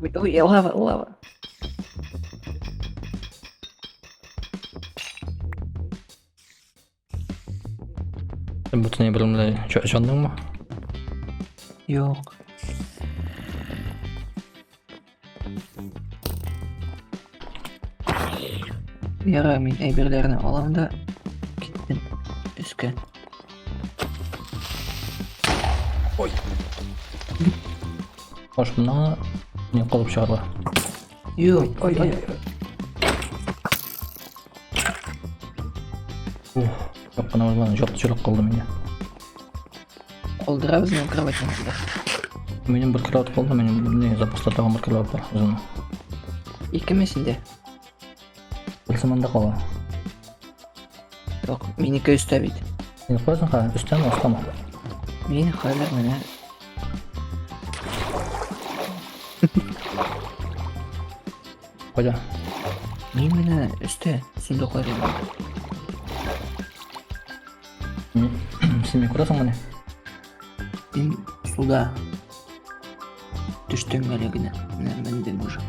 Ой, лава, лава. Sen bu tane bölümde yaşandın mı? Yok. Yara men әйберләрне алам да киттем өскә. Hoş buna ne kalıp çağırdı? Yok. Ой. Yok bana oradan çok çoluk kaldı mene. Калдырабыз мен кроватьнда. Benim bir kilo kaldı benim ne zapaslar tamam bir kilo var uzun. Икемесендә. Bilsem anda kala. Yok, менеке өстә бит. Ne koyarsın ha üstten mi aslan mı? Мен хәзер менә Koca. мин менә өстә сундуклар бар. Sen mi kurasın bana? Мин суда төштем әле генә. Менә мендем уже.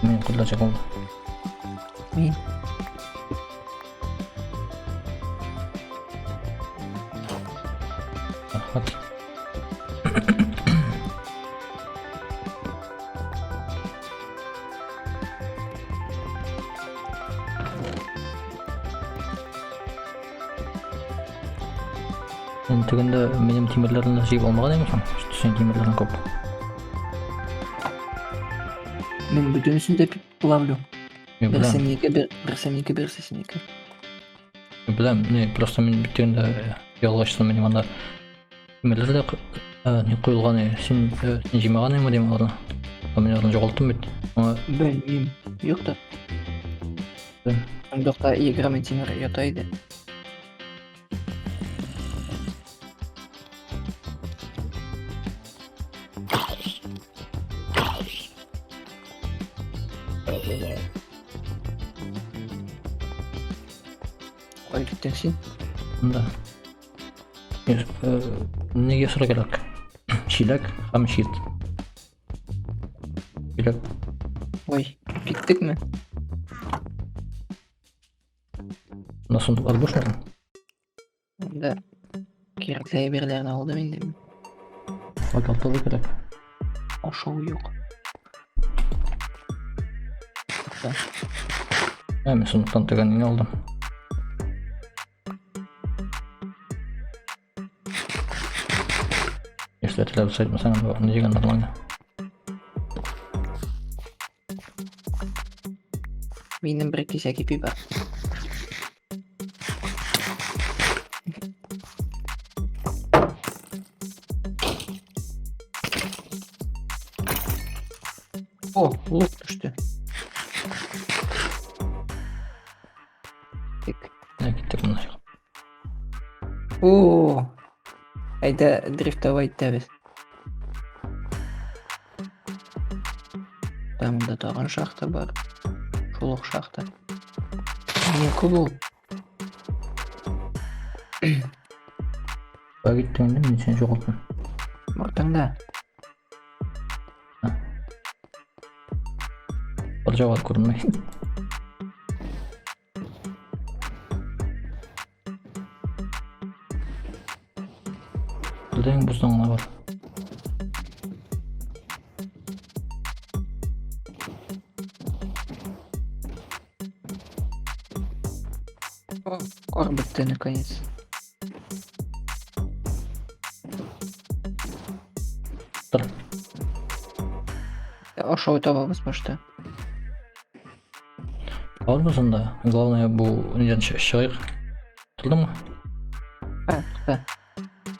Ben kurulacak oldu. Мин Hadi. Tugunda benim timirlerimde şey olmagan demişim. İşte senin timirlerin kop. мен бүтүнсүн деп булавлю. Ben Бер bilmem. семейке, бер семейке, бер семейке. Ben bilmem. Ne просто men bittiğinde yollaştım benim anda. Timirleri de ne koyulgan sen jemagan mı diyeyim orada. Ben oradan жоғалттым bit. Ama Белмим. Юк та. ben Сундукта игра мен темир ята иде. Кой киттең син? da. Nega sıra gerek? Çilek hem şiit. Çilek. Ой, киттекме? Nasıl var boş mu? Да. Керекле әйберләрне алдым инде. Bak altta gerek. Ашау юк. Да. Ben sınıftan teganini aldım. Если это левый сайт, мы сами не диган нормально. Минем бер кисәк ипи бар. О, лук düştü. Тик. Ne gittik bunlar. О. Айда дрифтовать итәбез. Там да тагын шахта бар. Шул ук шахта. Не кубул. Bak gittim değil mi? Sen çok oldun. Мортаңда. Olacağı var kurulmayı. Burada en buzdan var. О, кор бітті наконец. Dur. Ашау табабыз башта. Var mısın da? Главное bu neden шығайық. Tutuldu mu? Ha.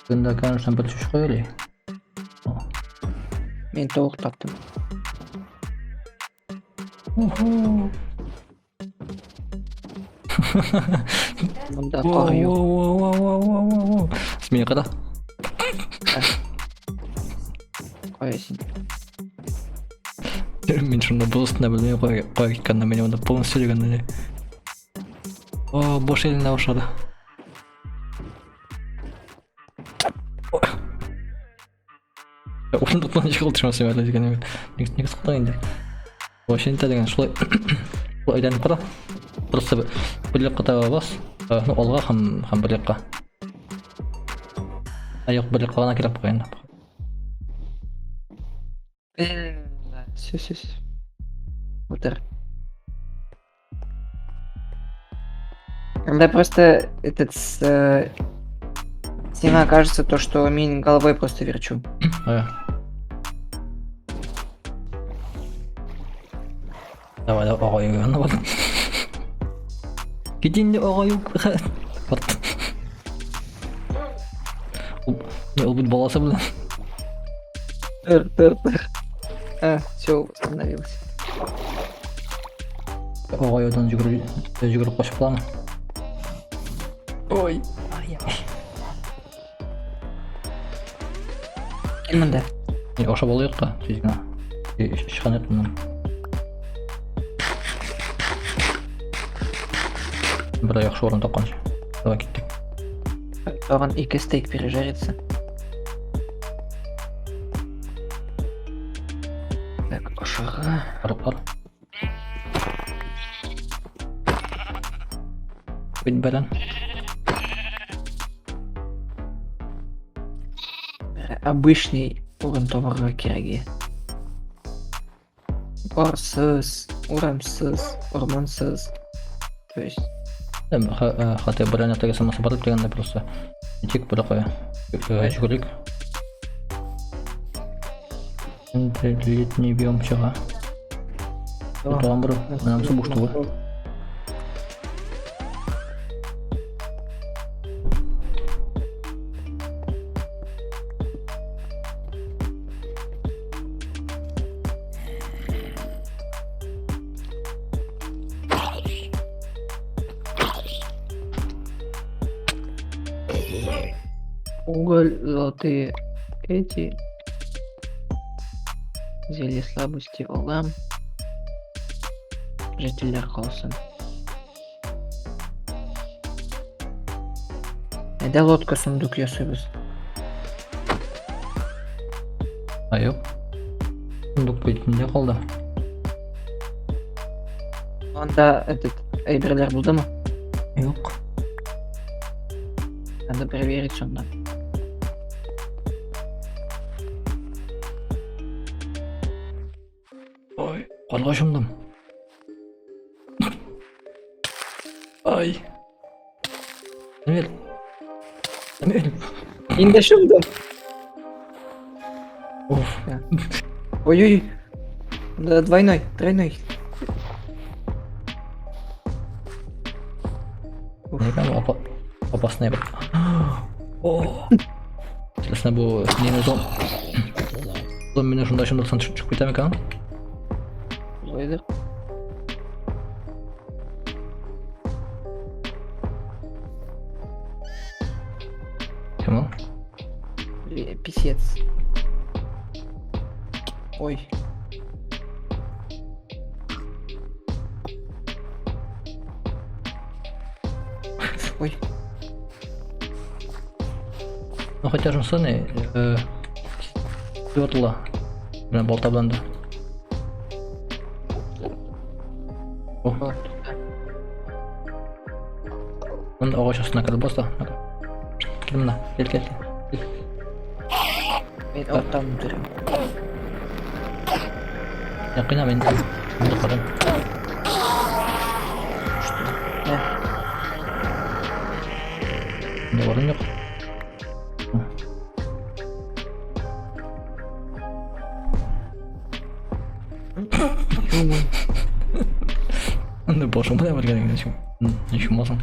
Ben de kanırsan bir çocuk öyle. Мен толық таптым. Мұнда қар yok. Смей қада. Қоясың. Мен шunda бұл үстіне білмей қоя кетканда мен онда полностью жүргенде. О, бош еліне башады. Орындықтан шығылтырмасы бәрі деген негіз қылдың енді. Вообще не деген шулай айданып қара. Просто бірлікқа таба бас. Ну, олға хам бірлікқа. Аяқ бірлікқа ғана келіп қойын. Все. Утр. Когда просто Сима кажется то, что мин головой просто верчу. Давай, ағайы ғана бар. Кетейін де ағайы. Не, ол будет баласы білін. Тыр. Все, остановился. Ағайыдан жүгіріп қашып қаланы. Ой. Кел мында. Оша болайық қа, сөзгіна. Шыққан ет мұнан. Бір аяқ шорын тапқанша. Давай кеттік. Оған 2 стейк пережарится. Так, ошаға. Арып. Бет бәлін. Обычный урын товарға кереге. Орсыз, урамсыз, ормансыз. То есть... Хотя бір әнеттегі самасы барып дегенде просто тек бір қоя жүгірек. Енді летний биом шыға. Тұрған бір мәнімсі бұшты ғой. Уголь, золотые эти. Зелье слабости олам. Жителер қалсын. Әйда лодка сундук ясайбыз. Айып. Сундук бетінде қалды. Онда әйберлер болды ма? Жоқ. Надо проверить сонда. Ой, қарға жұмдым. Ай. Әмел. Енді шымдым. Оф. Ой-ой-ой. Да, двойной, тройной. Некам опасный бір. О. Интересно, бұл нені зон. Зон мені шындақсан шығып кетем екен. Ойдыр. Кім ол? Писец. Ой. Ой. Ну хотя жұмса не? Өтіла. Мен болта біланды. О. Мұнда ағаш астына кірді баста. Кел мұнда. Кел. Мен оттан тұрым. Яқина мен қарым. Мұнда орын жоқ. Anda boşum bu ne var gelin şimdi. Ne işim olsun.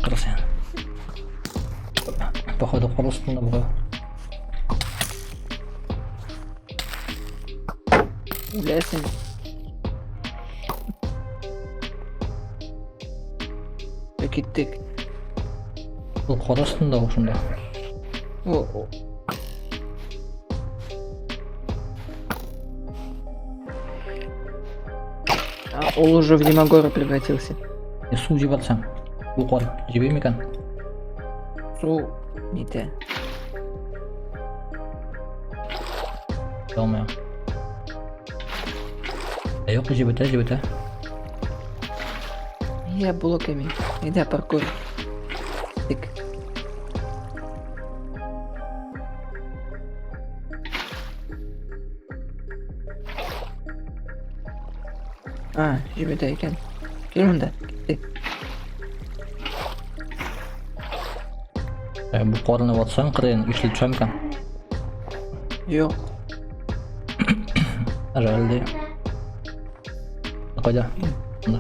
Красиво. Походу просто на было. Лесен. Кеттік. Бұл қор астында ошында. О. А, он уже в Димагора превратился. Су жеп алсам. Бұл қор жебей ме екен? Су не те. Алмайм. Жоқ, жебете. Я блоками. Иди паркур. Тик. А, жебете екен. Кел мында. Тик. Бұл қорыны батсаң, қырын үшіліп шығам екен. Жоқ. Жаль. Қойда. Мында.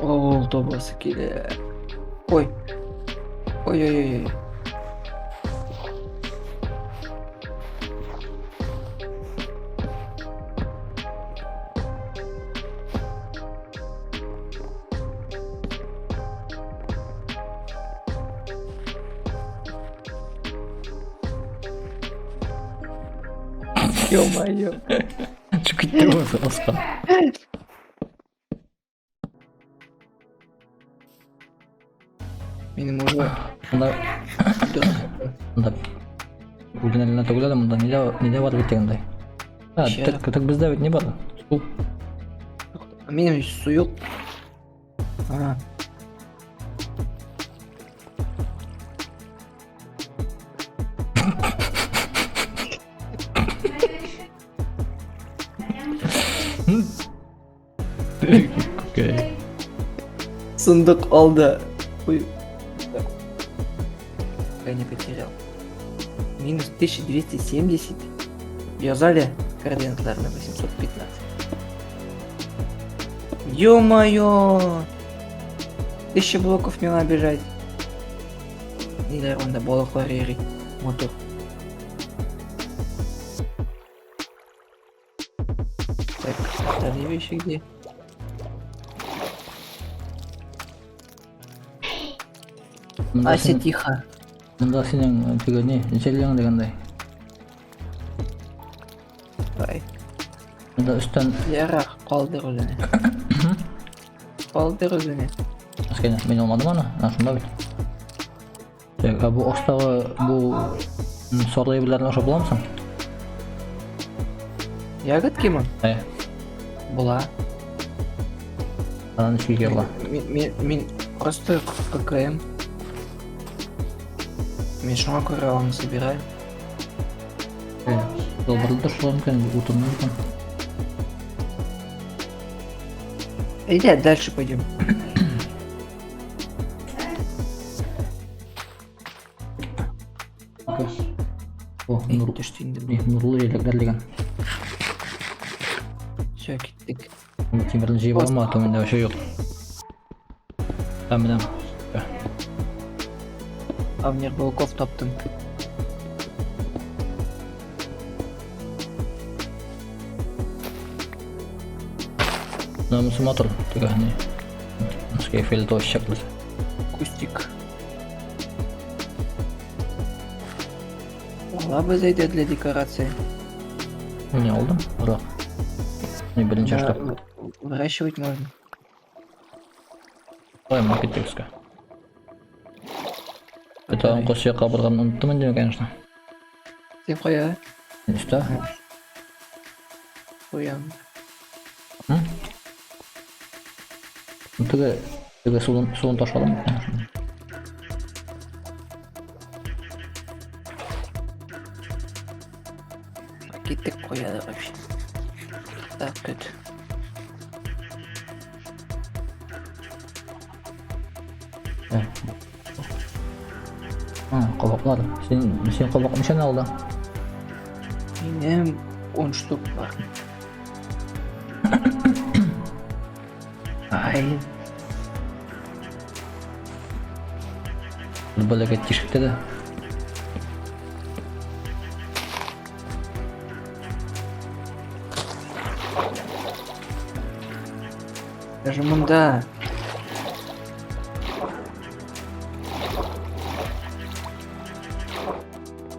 Ол тобасы келе. Ой. Ой. Ё-моё. Çıkıp gidiyorsun Oscar. Benim уже Munda Bugün eline toguladım munda nede var bitegende. Ha, Şey tek bizde ne var? Su. Benim su yok. Ага. Okey. Сундук алды. Ой. Я не потерял. Минус 1270. Вязали координатор на 815. Ё-моё! 1000 блоков мне надо бежать. Нидерланда, Балахларери. Мотор. Так, остальные вещи где? Ася, тихо. Munda senin tügeni içeriyen degende. Давай. Munda üstten Ярақ, қалдыр өзіне. Қалдыр өзіне. askene men olmadım ana. Aslında bit. Bu ostağı bu sorlayabilirler oşa bular mısın? Ягодки ма? Была. Sana hiçbir şey var. Мен просто ККМ. Мен шуңа көрі оны собираю. Долбарды шулар мекен, утырмай мекен. Иди дальше пойдем. О, Түштейінді. нұрлы електер деген. Все, кеттік. Темірдің жиі бар ма, төменде вообще жоқ. Тамидам. Авнер Балков таптым. Намысым атыр, тігі не. Нұске фейлі тоғыз шақлы. Кустик. Лабы зайдет для декорации. Не алдым, бірақ. Не бірінші аштап. Выращивать можно. Ой, мына кеттік үске. Это он қос жаққа барғанын ұмыттым деме, конечно. Ты қоя? Үсті? Қоям. Тігі суын ташалым, конечно. Кеттік қояды вообще. Так, тут. Қабақлар. Сен қабақ нешен алды? Менем 10 штук бар. Ай. Бір бөлігі тешікті де. Даже мында.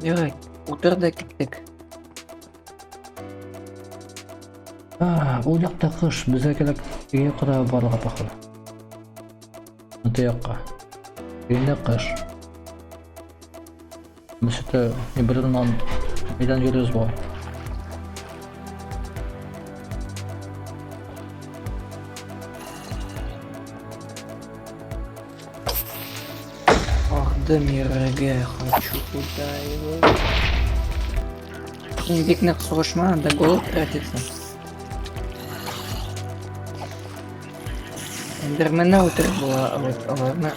Йорик, утырда кеттік. Ул жақта қыш, бізге келіп үйге құда барлыға пақылы. Мұнты яққа. Үйінде қыш. Біз сөйті бірінен мейдан жүріз бой. Орды мирге хочу туда его. Бекнек срочно, да голод тратится. Эндермена утыр была, а вот ладно.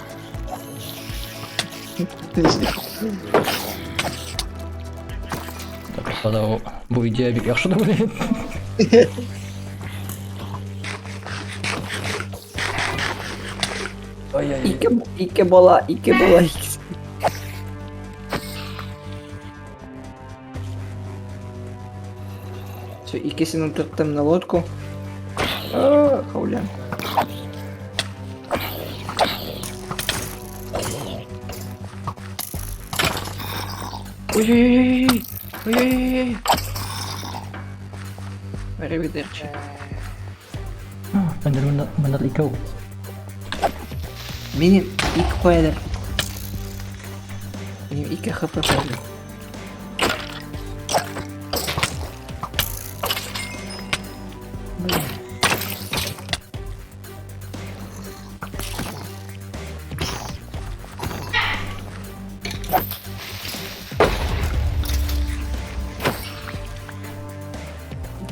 Так, тогда bu ideya bir yaxşı da bilin. Ике бала, ikisi. Все, ikisini oturttum на лодку. Хаулян. Ой-ой-ой-ой. Ой-ой-ой. Arrivederci. Bener ikau. Benim iki koyalım. Benim iki HP koyalım.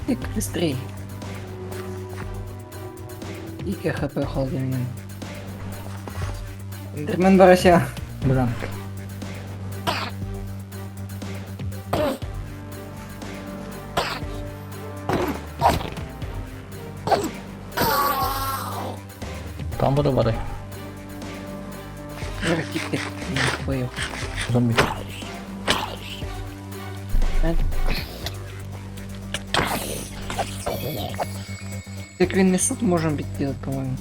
Так, быстрее. Iki HP kaldı benim. Enderman var aşağı. Bilen. Tam burada var. Yürü gittik. Bu yok. Zombi. Ben... Тыквенный суп можем быть делать, по-моему.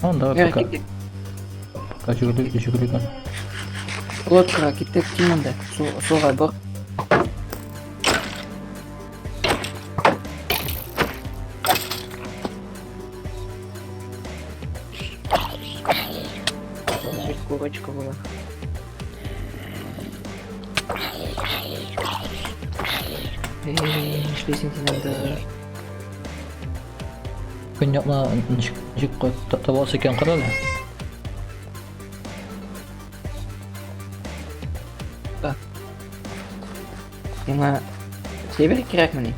Tamam давай Yürü пока. gittik. Kaç yürüdük lan. Лодка gittik kiminde? Suğa bak. Курочка была. Шлисинки надо. Gün yapma nişik tabası iken kıralı. Yana sevir kerak mı ne?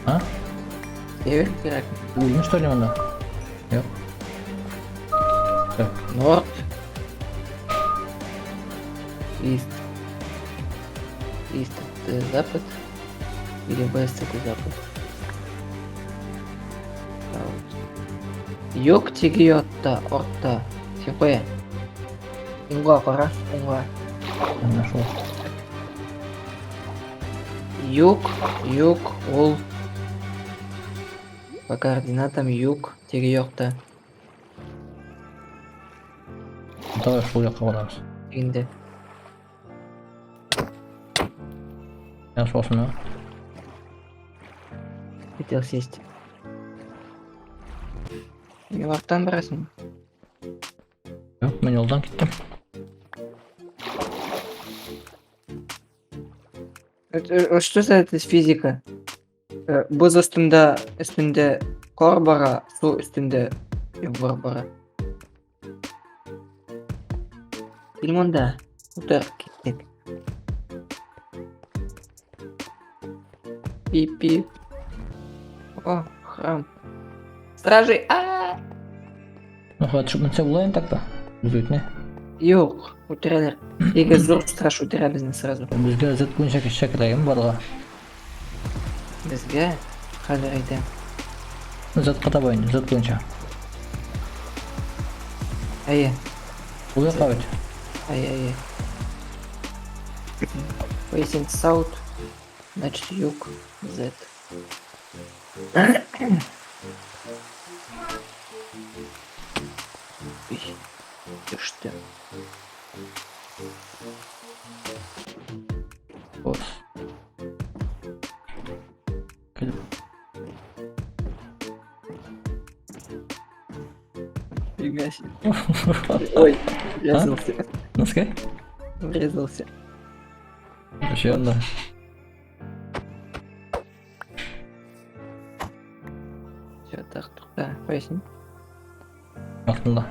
Ha? Sevir kerak mı? Uyumuş da limanda. Yok. Yok. Nord. East. East это запад. Или West это запад. Юг тигиотта, орта. Сипе. Унга пора, унга. Ben нашел. Юг, ол. По координатам юг тигиотта. Давай шул жаққа барамыз. Инде. Ben шолсын ha. Хотел сесть. Милартан барасың. Yok ben yoldan gittim. Что за это физика? Боз üstünde kor bara, su üstünde yollar bara. Bilmem Utar gittik. Пип-пип. О, храм. Стражи! Ну хватит, чтобы це було так то. Düzüyt ne? Yok, utirələr. Егер зор страж утыра безне сразу. Bizga zıt kunşak şekiləyim barga. Безгә хәзер әйтәм. Zıt qatabayın, zıt kunşak. Әйе, Ул якка бит. әйе. Facing south, значит юг, Z. Ой, ты что? Фига себе. Ой, врезался. Носки? Врезался. Еще одна. Все, так, да, поясни. Артында.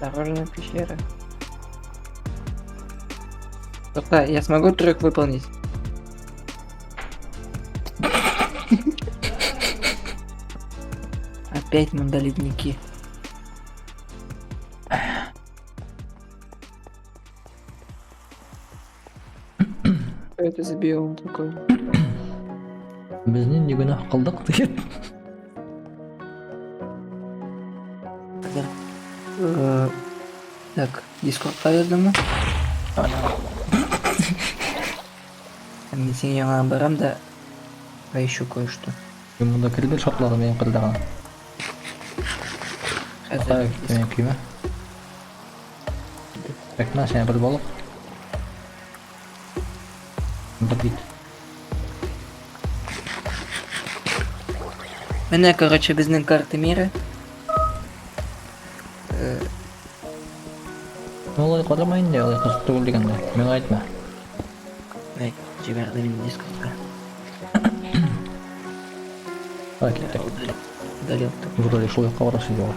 Дорожная пещера. Тоқта, я смогу трюк выполнить? Опять мандаледники. Что это за биом такой? Біздің не күнә қылдық деген. Так, дискордқа жаздым. Мен сен жаңа барам да поищу кое-что. Мен мұнда кірді шотлады мен қылдаған. Қазір Мен күйме. Бәкмә сәне бір болып. Бір бит. Мене, короче, біздің карты мира. Олай қадамайын де, олай қызық түгіл дегенде. Мен айтма. Ай, жіберді мені дискордқа. Қалай кеттік. Удалил. Вроде шул жаққа барасыз жоға.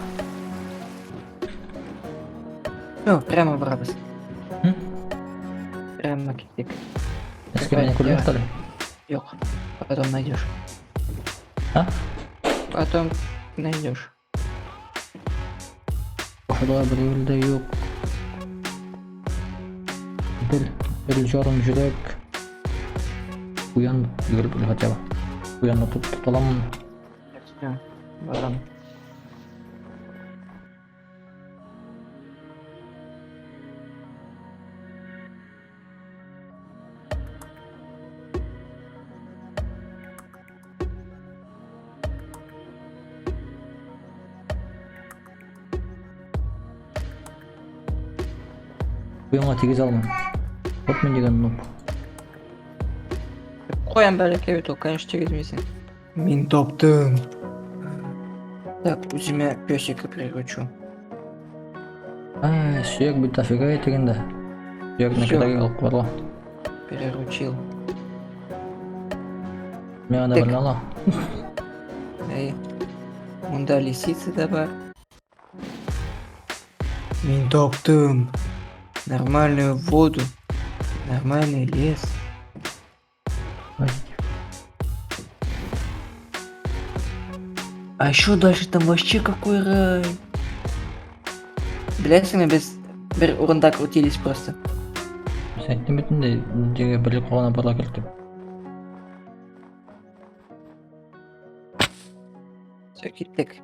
Все, прямо в Рабас. М? Прямо киттік. Еске мені көрген ұқтады? Yok, потом найдешь. А? Потом найдешь. Құшыда біреуілді yok. Бір жарым жүрек. Уян жүгіріп үлі хотя бы. Уянны тұтып аламын. Все, барам. Уянға тегіз алмын. Вот мен деген нұп. Қоям бәлеке бет ол, конечно, тегізмейсің. Мен топтым. Так, өзіме песика приручу. Сүйек бүт афига етегенде. Сүйек Всё. некедегі алып барлы. Приручил. Мен ана Так. бірін ала. Эй, мұнда лисицы да бар. Мен топтым. Нормальную воду. Нормальный лес. Ай. А еще дальше там вообще какой рай. Білесің бе, біз бір орында крутились просто. Сен айттың бетінде деге бірлік қоғана бала келді деп. Все, кеттік.